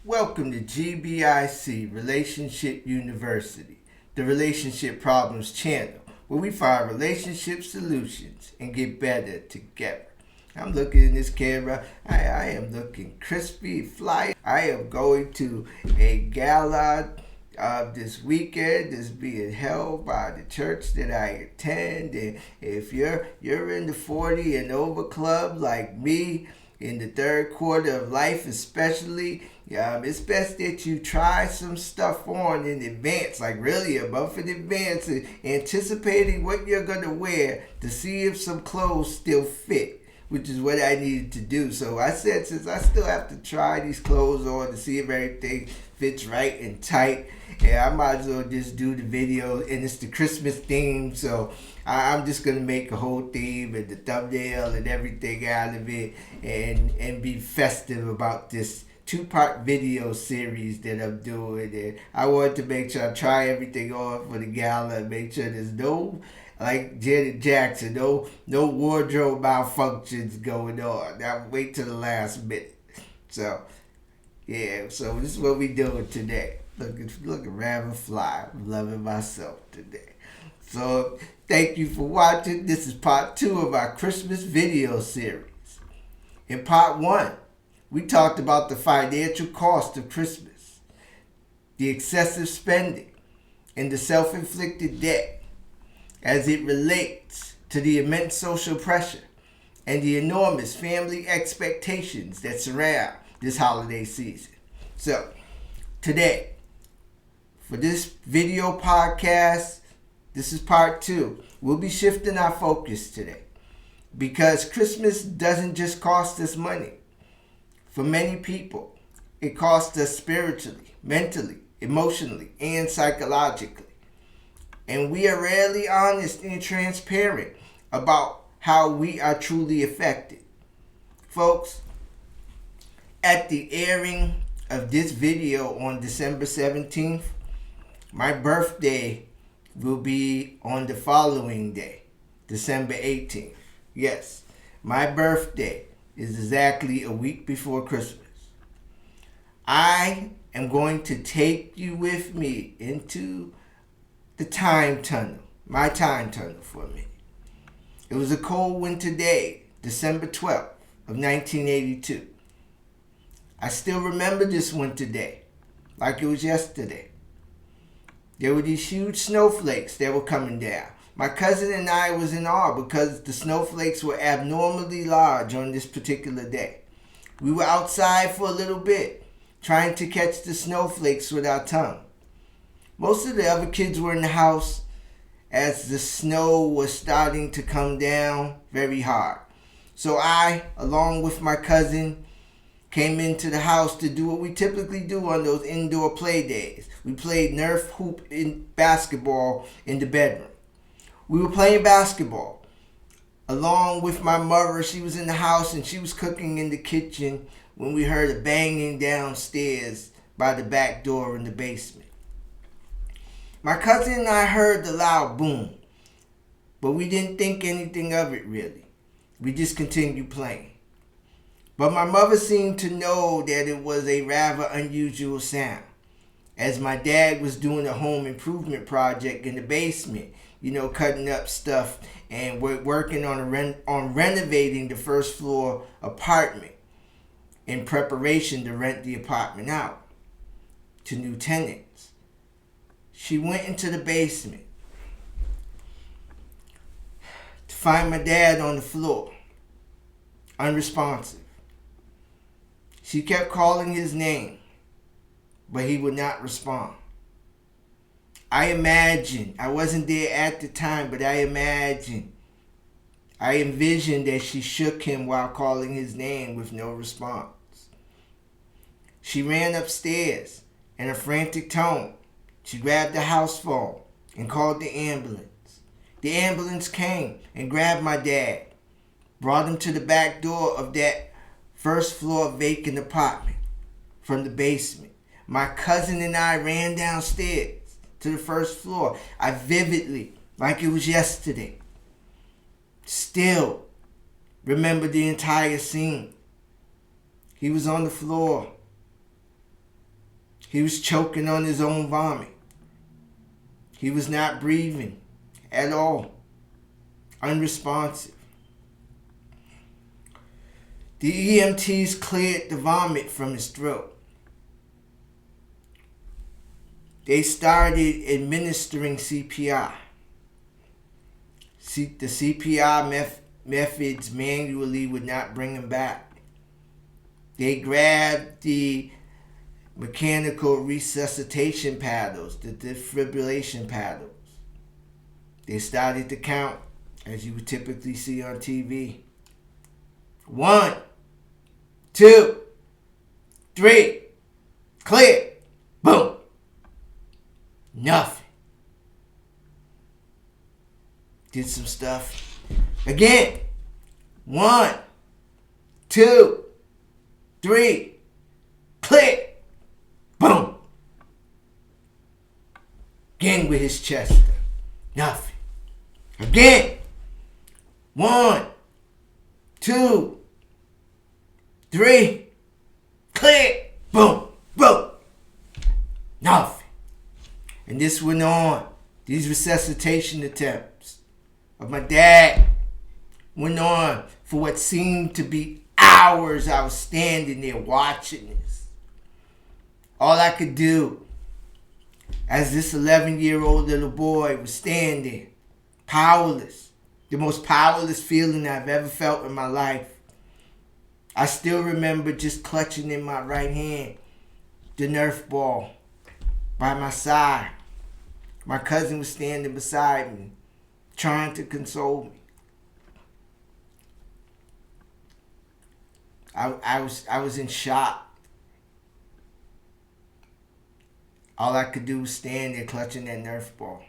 Welcome to GBIC, Relationship University, the Relationship Problems channel, where we find relationship solutions and get better together. I'm looking in this camera. I am looking crispy, fly. I am going to a gala this weekend that's being held by the church that I attend. And if you're in the 40 and over club like me, in the third quarter of life especially, it's best that you try some stuff on in advance, like really a month in advance, anticipating what you're going to wear to see if some clothes still fit, which is what I needed to do. So I said, since I still have to try these clothes on to see if everything fits right and tight, I might as well just do the video. And it's the Christmas theme, so I'm just going to make a whole theme and the thumbnail and everything out of it, and be festive about this two-part video series that I'm doing. And I wanted to make sure I try everything on for the gala and make sure there's no, like Janet Jackson, no wardrobe malfunctions going on. Now wait till the last minute. So yeah, so this is what we doing today. Looking rather fly. I'm loving myself today. So thank you for watching. This is part 2 of our Christmas video series. In part 1, we talked about the financial cost of Christmas, the excessive spending, and the self-inflicted debt as it relates to the immense social pressure and the enormous family expectations that surround this holiday season. So today, for this video podcast, this is part 2. We'll be shifting our focus today because Christmas doesn't just cost us money. For many people, it costs us spiritually, mentally, emotionally, and psychologically. And we are rarely honest and transparent about how we are truly affected. Folks, at the airing of this video on December 17th, my birthday will be on the following day, December 18th. Yes, my birthday is exactly a week before Christmas. I am going to take you with me into the time tunnel, my time tunnel for a minute. It was a cold winter day, December 12th of 1982. I still remember this winter day like it was yesterday. There were these huge snowflakes that were coming down. My cousin and I was in awe because the snowflakes were abnormally large on this particular day. We were outside for a little bit, trying to catch the snowflakes with our tongue. Most of the other kids were in the house as the snow was starting to come down very hard. So I, along with my cousin, came into the house to do what we typically do on those indoor play days. We played Nerf hoop in basketball in the bedroom. We were playing basketball. Along with my mother, she was in the house and she was cooking in the kitchen when we heard a banging downstairs by the back door in the basement. My cousin and I heard the loud boom, but we didn't think anything of it really. We just continued playing. But my mother seemed to know that it was a rather unusual sound, as my dad was doing a home improvement project in the basement, cutting up stuff and working on renovating the first floor apartment in preparation to rent the apartment out to new tenants. She went into the basement to find my dad on the floor, unresponsive. She kept calling his name, but he would not respond. I wasn't there at the time, but I envisioned that she shook him while calling his name with no response. She ran upstairs in a frantic tone. She grabbed the house phone and called the ambulance. The ambulance came and grabbed my dad, brought him to the back door of that first floor vacant apartment from the basement. My cousin and I ran downstairs to the first floor. I vividly, like it was yesterday, still remember the entire scene. He was on the floor, He was choking on his own vomit. He was not breathing at all. Unresponsive. The EMTs cleared the vomit from his throat. They started administering CPR. The CPR methods manually would not bring him back. They grabbed the mechanical resuscitation paddles, the defibrillation paddles. They started to count, as you would typically see on TV. 1, 2, 3, clear, boom. Nothing. Did some stuff. Again. 1, 2, 3, clear, boom. Again with his chest. Nothing. Again. 1, 2, 3, clear, boom, boom. Nothing. And this went on. These resuscitation attempts of my dad went on for what seemed to be hours. I was standing there watching this. All I could do as this 11-year-old little boy was standing, powerless, the most powerless feeling I've ever felt in my life. I still remember just clutching in my right hand the Nerf ball by my side. My cousin was standing beside me, trying to console me. I was in shock. All I could do was stand there clutching that Nerf ball.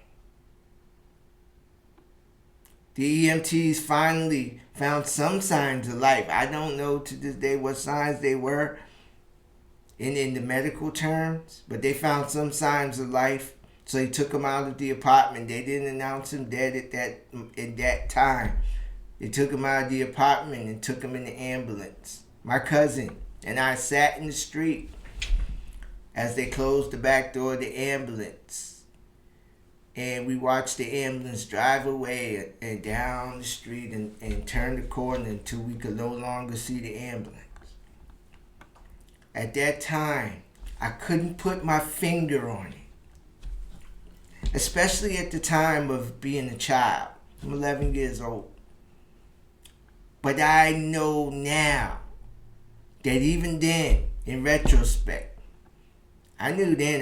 The EMTs finally found some signs of life. I don't know to this day what signs they were in the medical terms, but they found some signs of life. So they took him out of the apartment. They didn't announce him dead at that time. They took him out of the apartment and took him in the ambulance. My cousin and I sat in the street as they closed the back door of the ambulance. And we watched the ambulance drive away and down the street and turn the corner until we could no longer see the ambulance. At that time, I couldn't put my finger on it. Especially at the time of being a child. I'm 11 years old. But I know now that even then, in retrospect, I knew then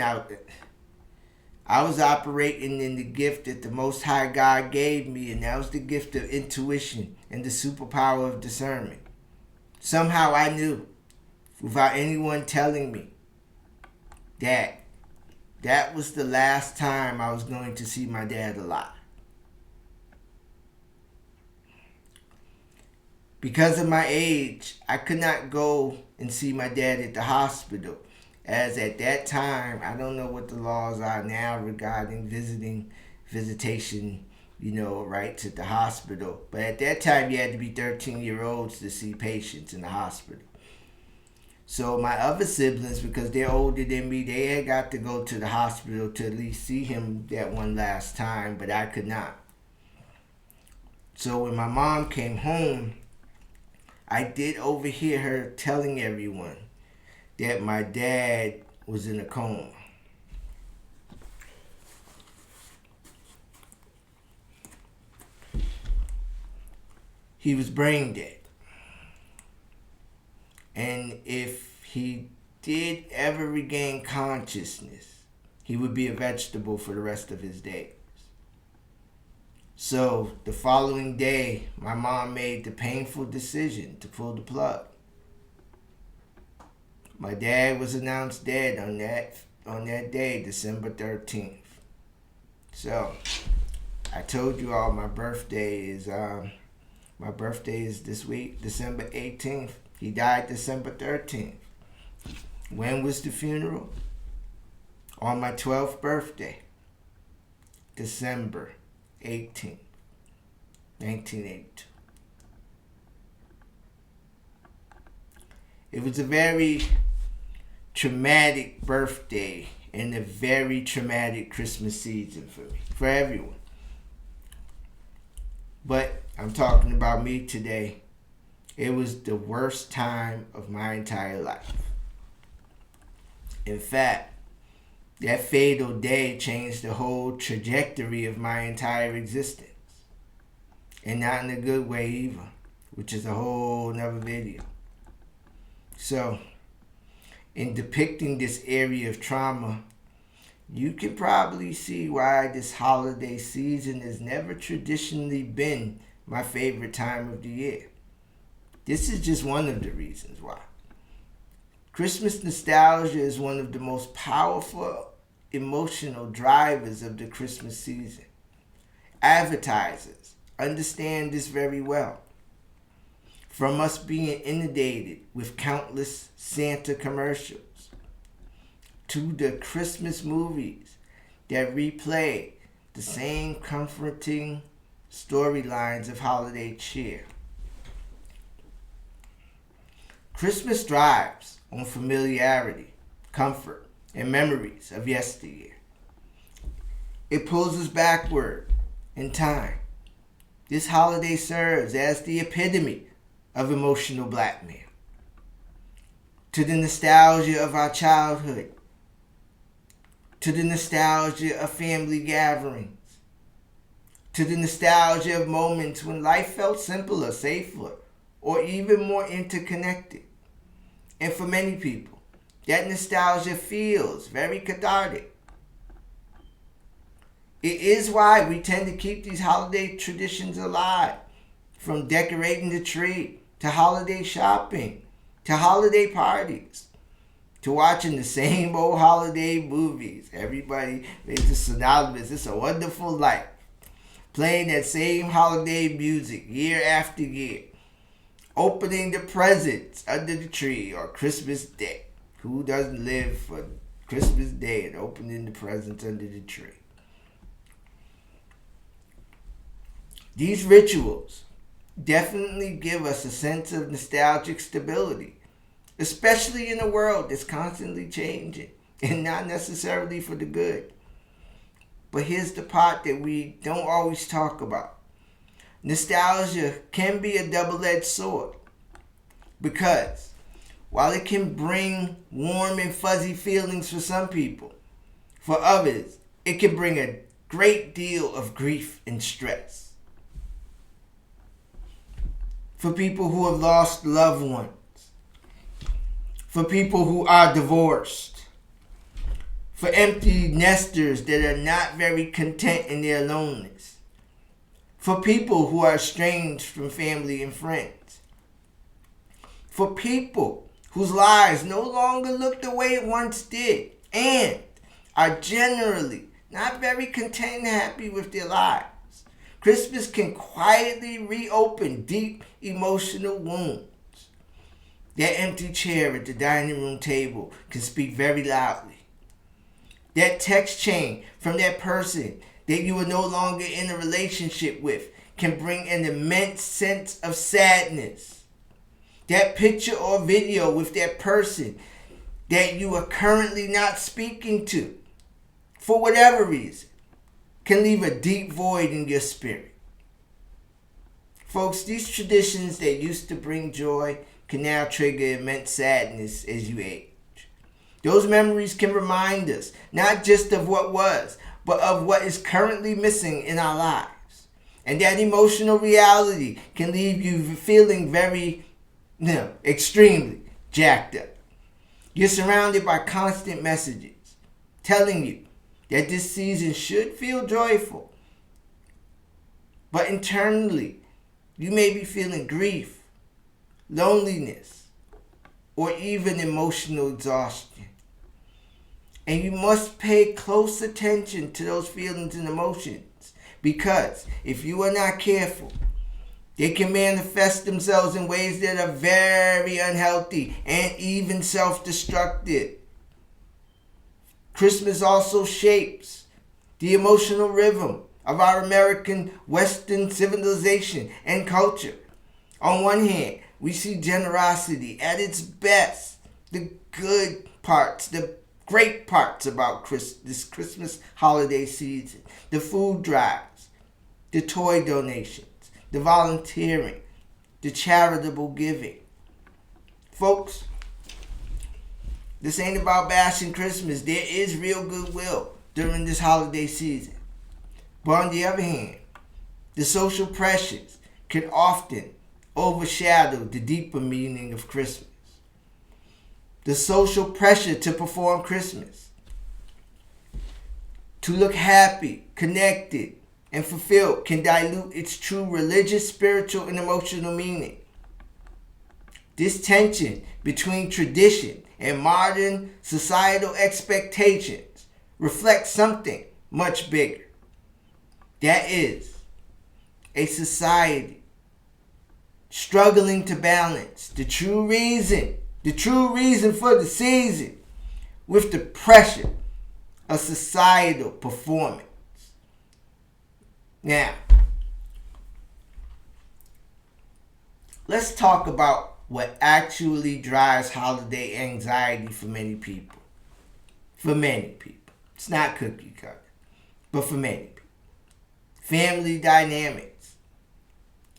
I was operating in the gift that the Most High God gave me, and that was the gift of intuition and the superpower of discernment. Somehow I knew, without anyone telling me, that was the last time I was going to see my dad alive. Because of my age, I could not go and see my dad at the hospital, as at that time, I don't know what the laws are now regarding visitation, rights at the hospital. But at that time, you had to be 13-year-olds to see patients in the hospital. So my other siblings, because they're older than me, they had got to go to the hospital to at least see him that one last time, but I could not. So when my mom came home, I did overhear her telling everyone that my dad was in a coma. He was brain dead. And if he did ever regain consciousness, he would be a vegetable for the rest of his days. So the following day, my mom made the painful decision to pull the plug. My dad was announced dead on that day, December 13th. So I told you all my birthday is this week, December 18th. He died December 13th. When was the funeral? On my 12th birthday, December 18th, 1982. It was a very traumatic birthday and a very traumatic Christmas season for me, for everyone. But I'm talking about me today. It was the worst time of my entire life. In fact, that fatal day changed the whole trajectory of my entire existence. And not in a good way either, which is a whole nother video. So, in depicting this area of trauma, you can probably see why this holiday season has never traditionally been my favorite time of the year. This is just one of the reasons why. Christmas nostalgia is one of the most powerful emotional drivers of the Christmas season. Advertisers understand this very well. From us being inundated with countless Santa commercials, to the Christmas movies that replay the same comforting storylines of holiday cheer. Christmas thrives on familiarity, comfort, and memories of yesteryear. It pulls us backward in time. This holiday serves as the epitome of emotional blackmail. To the nostalgia of our childhood, to the nostalgia of family gatherings, to the nostalgia of moments when life felt simpler, safer, or even more interconnected. And for many people, that nostalgia feels very cathartic. It is why we tend to keep these holiday traditions alive, from decorating the tree, to holiday shopping, to holiday parties, to watching the same old holiday movies. Everybody makes it synonymous. It's a Wonderful Life. Playing that same holiday music year after year. Opening the presents under the tree on Christmas Day. Who doesn't live for Christmas Day and opening the presents under the tree? These rituals definitely give us a sense of nostalgic stability, especially in a world that's constantly changing and not necessarily for the good. But here's the part that we don't always talk about. Nostalgia can be a double-edged sword, because while it can bring warm and fuzzy feelings for some people, for others, it can bring a great deal of grief and stress. For people who have lost loved ones, for people who are divorced, for empty nesters that are not very content in their loneliness, for people who are estranged from family and friends, for people whose lives no longer look the way it once did and are generally not very content and happy with their lives. Christmas can quietly reopen deep emotional wounds. That empty chair at the dining room table can speak very loudly. That text chain from that person that you are no longer in a relationship with can bring an immense sense of sadness. That picture or video with that person that you are currently not speaking to, for whatever reason, can leave a deep void in your spirit. Folks, these traditions that used to bring joy can now trigger immense sadness as you age. Those memories can remind us not just of what was, but of what is currently missing in our lives. And that emotional reality can leave you feeling very, extremely jacked up. You're surrounded by constant messages telling you that this season should feel joyful. But internally, you may be feeling grief, loneliness, or even emotional exhaustion. And you must pay close attention to those feelings and emotions, because if you are not careful, they can manifest themselves in ways that are very unhealthy and even self-destructive. Christmas also shapes the emotional rhythm of our American Western civilization and culture. On one hand, we see generosity at its best, the good parts, the great parts about this Christmas holiday season. The food drives, the toy donations, the volunteering, the charitable giving. Folks, this ain't about bashing Christmas. There is real goodwill during this holiday season. But on the other hand, the social pressures can often overshadow the deeper meaning of Christmas. The social pressure to perform Christmas, to look happy, connected, and fulfilled can dilute its true religious, spiritual, and emotional meaning. This tension between tradition and modern societal expectations reflects something much bigger. That is, a society struggling to balance the true reason for the season with the pressure of societal performance. Now, let's talk about what actually drives holiday anxiety for many people. For many people. It's not cookie cutter, but for many people. Family dynamics.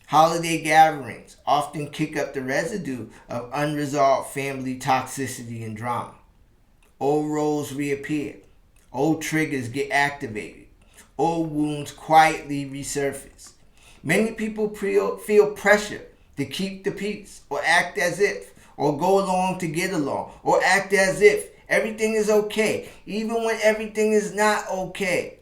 Holiday gatherings often kick up the residue of unresolved family toxicity and drama. Old roles reappear. Old triggers get activated. Old wounds quietly resurface. Many people feel pressure to keep the peace, or act as if, or go along to get along, or act as if everything is okay, even when everything is not okay.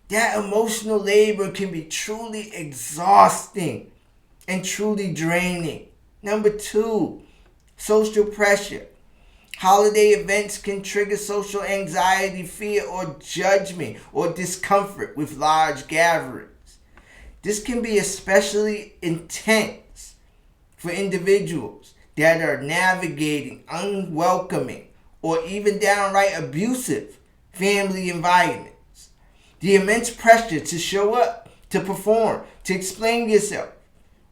That emotional labor can be truly exhausting and truly draining. Number 2, social pressure. Holiday events can trigger social anxiety, fear, or judgment, or discomfort with large gatherings. This can be especially intense for individuals that are navigating unwelcoming or even downright abusive family environments. The immense pressure to show up, to perform, to explain yourself,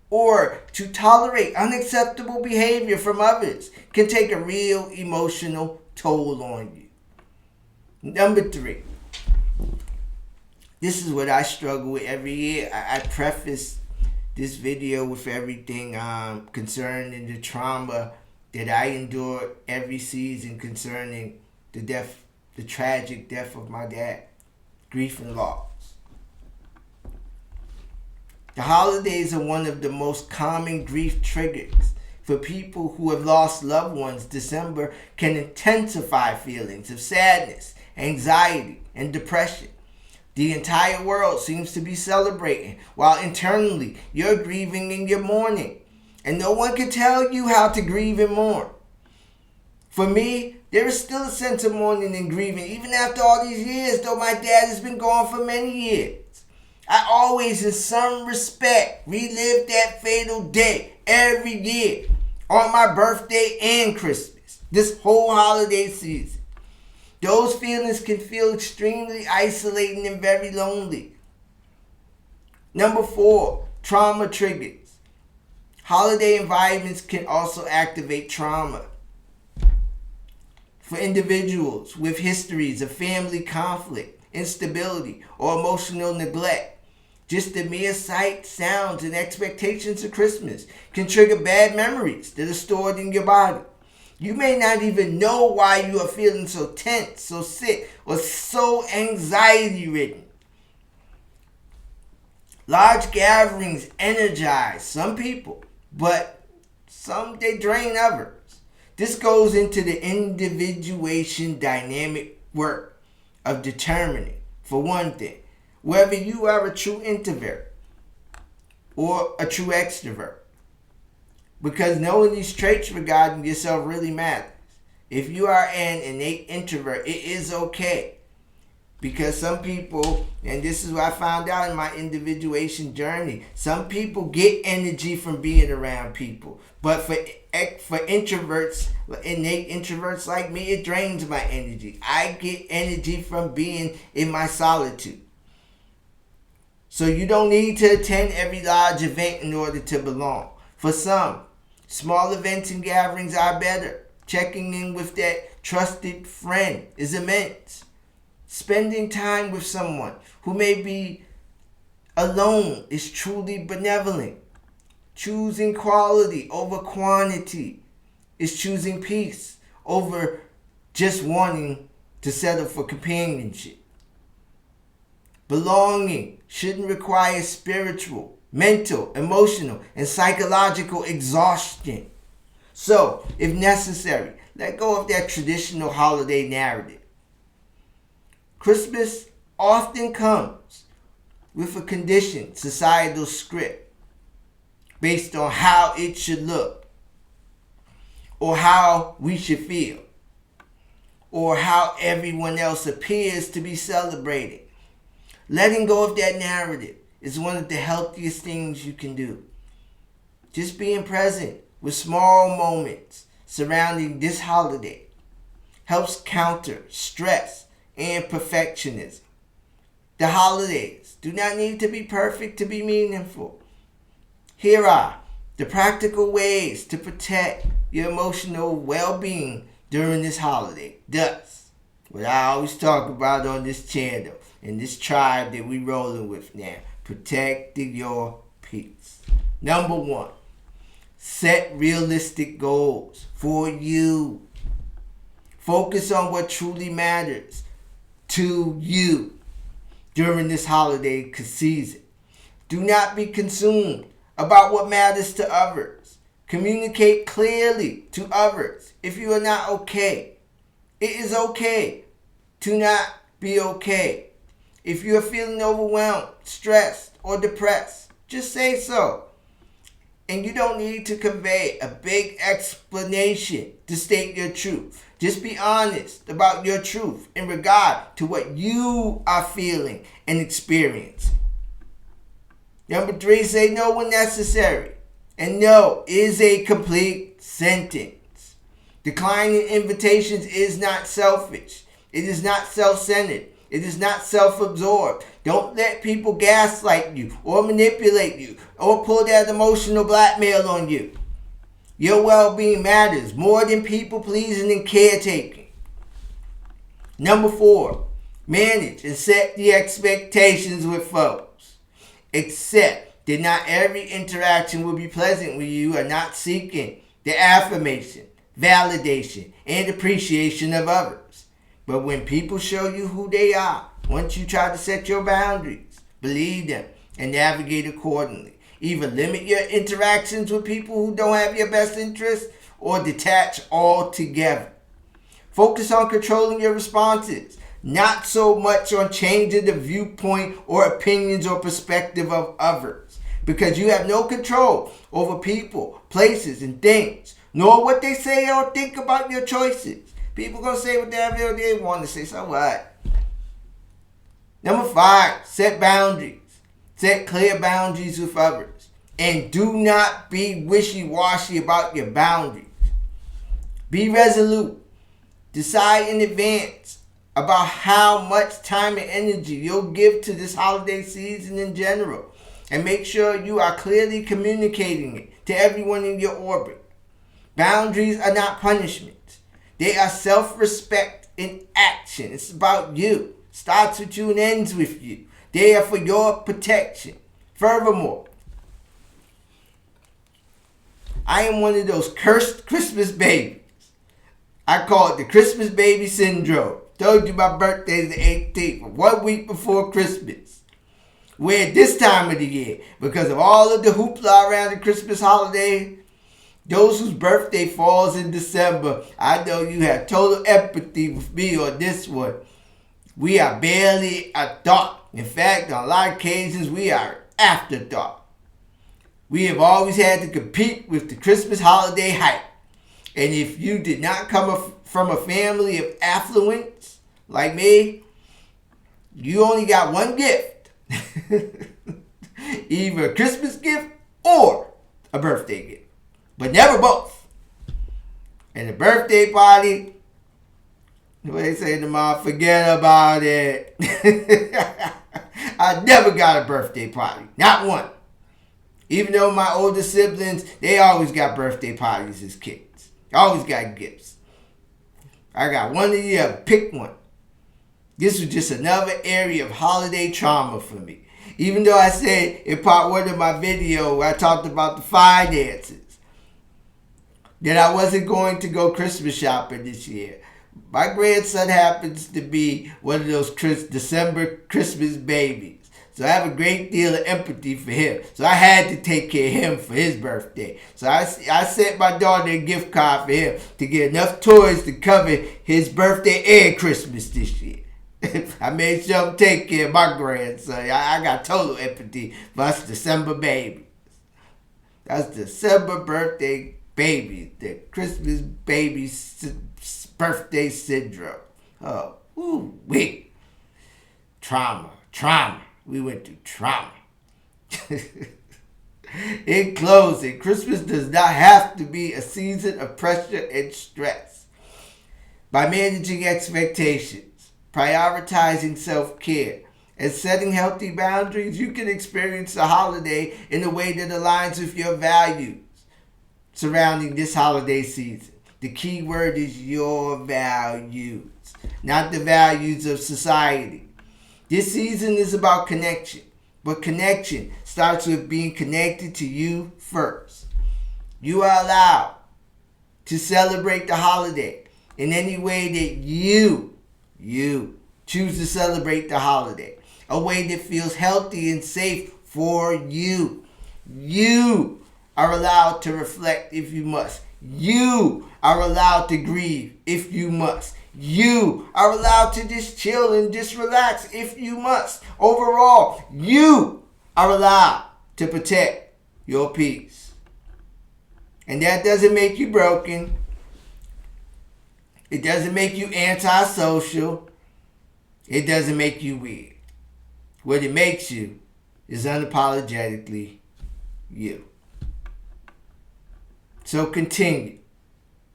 or to tolerate unacceptable behavior from others can take a real emotional toll on you. Number 3. This is what I struggle with every year. I preface this video with everything concerning the trauma that I endured every season concerning the tragic death of my dad, grief and loss. The holidays are one of the most common grief triggers. For people who have lost loved ones, December can intensify feelings of sadness, anxiety, and depression. The entire world seems to be celebrating, while internally you're grieving and you're mourning. And no one can tell you how to grieve and mourn. For me, there is still a sense of mourning and grieving, even after all these years, though my dad has been gone for many years. I always, in some respect, relive that fatal day every year, on my birthday and Christmas, this whole holiday season. Those feelings can feel extremely isolating and very lonely. Number 4, trauma triggers. Holiday environments can also activate trauma. For individuals with histories of family conflict, instability, or emotional neglect, just the mere sight, sounds, and expectations of Christmas can trigger bad memories that are stored in your body. You may not even know why you are feeling so tense, so sick, or so anxiety-ridden. Large gatherings energize some people, but some they drain others. This goes into the individuation dynamic work of determining, for one thing, whether you are a true introvert or a true extrovert. Because knowing these traits regarding yourself really matters. If you are an innate introvert, it is okay. Because some people, and this is what I found out in my individuation journey, some people get energy from being around people. But for introverts, innate introverts like me, it drains my energy. I get energy from being in my solitude. So you don't need to attend every large event in order to belong. For some, small events and gatherings are better. Checking in with that trusted friend is immense. Spending time with someone who may be alone is truly benevolent. Choosing quality over quantity is choosing peace over just wanting to settle for companionship. Belonging shouldn't require spiritual, mental, emotional, and psychological exhaustion. So, if necessary, let go of that traditional holiday narrative. Christmas often comes with a conditioned societal script based on how it should look, or how we should feel, or how everyone else appears to be celebrating. Letting go of that narrative is one of the healthiest things you can do. Just being present with small moments surrounding this holiday helps counter stress and perfectionism. The holidays do not need to be perfect to be meaningful. Here are the practical ways to protect your emotional well-being during this holiday. Thus, what I always talk about on this channel and this tribe that we rolling with now, protecting your peace. Number 1, set realistic goals for you. Focus on what truly matters to you during this holiday season. Do not be consumed about what matters to others. Communicate clearly to others if you are not okay. It is okay to not be okay. If you are feeling overwhelmed, stressed, or depressed, just say so. And you don't need to convey a big explanation to state your truth. Just be honest about your truth in regard to what you are feeling and experiencing. Number 3, say no when necessary. And no is a complete sentence. Declining invitations is not selfish. It is not self-centered. It is not self-absorbed. Don't let people gaslight you or manipulate you or pull that emotional blackmail on you. Your well-being matters more than people-pleasing and caretaking. Number 4, manage and set the expectations with folks. Accept that not every interaction will be pleasant when you are not seeking the affirmation, validation, and appreciation of others. But when people show you who they are, once you try to set your boundaries, believe them and navigate accordingly. Either limit your interactions with people who don't have your best interest or detach altogether. Focus on controlling your responses, not so much on changing the viewpoint or opinions or perspective of others, because you have no control over people, places, and things, nor what they say or think about your choices. People gonna say whatever they want to say, so what? Number 5, set boundaries. Set clear boundaries with others. And do not be wishy-washy about your boundaries. Be resolute. Decide in advance about how much time and energy you'll give to this holiday season in general. And make sure you are clearly communicating it to everyone in your orbit. Boundaries are not punishment. They are self-respect in action. It's about you. Starts with you and ends with you. They are for your protection. Furthermore, I am one of those cursed Christmas babies. I call it the Christmas baby syndrome. Told you my birthday is the 18th, 1 week before Christmas. Where at this time of the year, because of all of the hoopla around the Christmas holiday, those whose birthday falls in December, I know you have total empathy with me on this one. We are barely a thought. In fact, on a lot of occasions, we are afterthought. We have always had to compete with the Christmas holiday hype. And if you did not come from a family of affluence like me, you only got one gift. Either a Christmas gift or a birthday gift. But never both. And the birthday party, what they say to mom, forget about it. I never got a birthday party. Not one. Even though my older siblings, they always got birthday parties as kids. Always got gifts. I got one of the other. Pick one. This was just another area of holiday trauma for me. Even though I said in part one of my video where I talked about the finances, that I wasn't going to go Christmas shopping this year. My grandson happens to be one of those December Christmas babies. So I have a great deal of empathy for him. So I had to take care of him for his birthday. So I sent my daughter a gift card for him to get enough toys to cover his birthday and Christmas this year. I made sure to take care of my grandson. I got total empathy for us December babies. That's December birthday baby, the Christmas baby birthday syndrome. Oh, ooh, wait. Trauma. We went through trauma. In closing, Christmas does not have to be a season of pressure and stress. By managing expectations, prioritizing self-care, and setting healthy boundaries, you can experience the holiday in a way that aligns with your values surrounding this holiday season. The key word is your values, not the values of society. This season is about connection, but connection starts with being connected to you first. You are allowed to celebrate the holiday in any way that you choose to celebrate the holiday. A way that feels healthy and safe for you. You are allowed to reflect if you must. You are allowed to grieve if you must. You are allowed to just chill and just relax if you must. Overall, you are allowed to protect your peace. And that doesn't make you broken. It doesn't make you antisocial. It doesn't make you weird. What it makes you is unapologetically you. So continue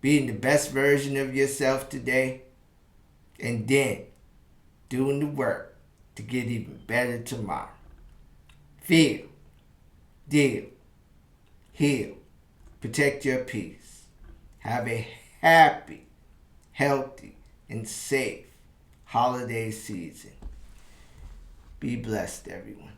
being the best version of yourself today, and then doing the work to get even better tomorrow. Feel, deal, heal, protect your peace. Have a happy, healthy, and safe holiday season. Be blessed, everyone.